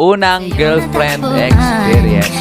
unang girlfriend experience.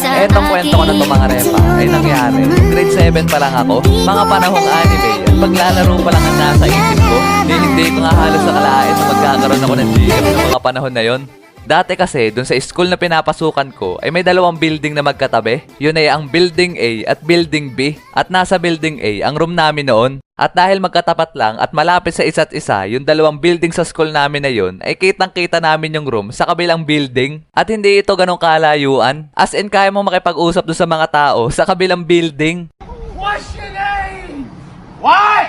Etong kwento ko na to mga repa ay nangyari grade 7 pa lang ako, mga panahong anime at paglalaro pa lang ang nasa isip ko. Hindi ko nga halos akalain na magkakaroon ako ng GF ng mga panahon na yon. Dati kasi, dun sa school na pinapasukan ko, ay may dalawang building na magkatabi. Yun ay ang Building A at Building B. At nasa Building A, ang room namin noon. At dahil magkatapat lang at malapit sa isa't isa, yung dalawang building sa school namin na yun, ay kitang-kita namin yung room sa kabilang building. At hindi ito ganong kalayuan. As in, kaya mo makipag-usap dun sa mga tao sa kabilang building. What's your name? What?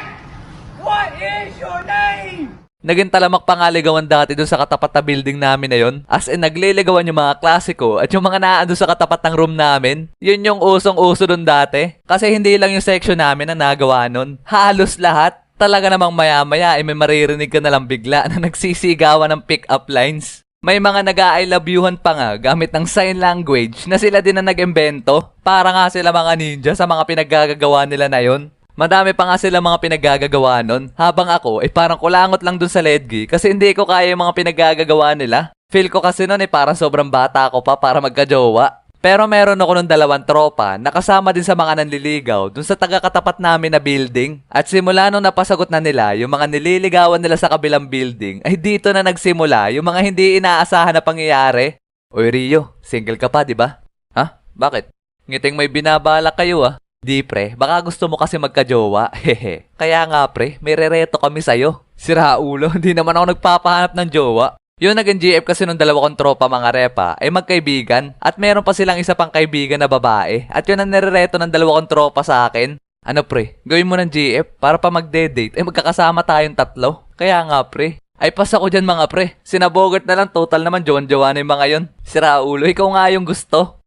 What is your name? Naging talamak pa nga ligawan dati dun sa katapat na building namin na yun. As in, nagliligawan yung mga klasiko at yung mga naandun sa katapat ng room namin. Yun yung usong-uso dun dati. Kasi hindi lang yung section namin na nagawa nun. Halos lahat. Talaga namang maya-maya ay may maririnig ka na lang bigla na nagsisigawan ng pick-up lines. May mga nag-I love youhan pa nga gamit ng sign language na sila din na nag-imbento. Para nga sila mga ninja sa mga pinaggagawa nila na yun. Madami pa nga sila mga pinaggagawa nun. Habang ako ay parang kulangot lang dun sa ledgi kasi hindi ko kaya yung mga pinaggagawa nila. Feel ko kasi nun ay parang sobrang bata ako pa para magkajowa. Pero meron ako nung dalawang tropa na kasama din sa mga nanliligaw dun sa taga-katapat namin na building. At simula nung napasagot na nila yung mga nililigawan nila sa kabilang building, ay dito na nagsimula yung mga hindi inaasahan na pangyayari. Oy Rio, single ka pa, di ba? Ha? Bakit? Ngiting may binabala kayo ah. Di pre, baka gusto mo kasi magkajowa. Hehe. Kaya nga pre, may rereto kami sa'yo. Sira ulo, hindi naman ako nagpapahanap ng jowa. Yung naging GF kasi nung dalawa kong tropa mga repa ay magkaibigan at meron pa silang isa pang kaibigan na babae at yun ang nirereto ng dalawa kong tropa sa akin. Ano pre, gawin mo ng GF para pa magde-date ay magkakasama tayong tatlo. Kaya nga pre, ay pas ako dyan mga pre. Sinabogart na lang, total naman jowa na yung mga yon. Sira ulo, ikaw nga yung gusto.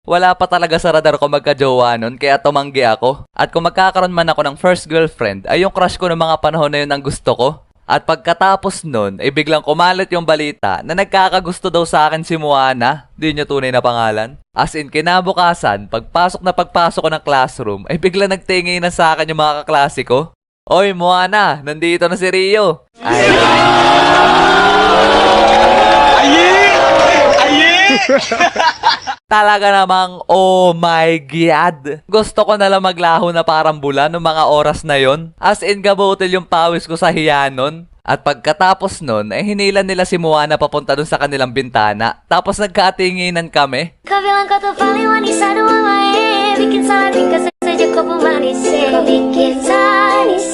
Wala pa talaga sa radar ko magka-jowa nun, kaya tumanggi ako. At kung magkakaroon man ako ng first girlfriend, ay yung crush ko ng mga panahon na yun ang gusto ko. At pagkatapos nun, ay biglang kumalat yung balita na nagkakagusto daw sa akin si Moana. Di niya tunay na pangalan. As in, kinabukasan, pagpasok ko ng classroom, ay biglang nagtingin na sa akin yung mga kaklase ko. Oy Moana, nandito na si Rio. Ay. Talaga namang, oh my God. Gusto ko nalang maglaho na parang bula noong mga oras na yon. As in, gabutil yung pawis ko sa hiya nun. At pagkatapos nun, ay hinilan nila si Moana papunta dun sa kanilang bintana. Tapos nagkatinginan kami. Kau bilang kau tuh paling manis, aduh mama bikin salah tingkah saja kau pemanis, kau bikin manis.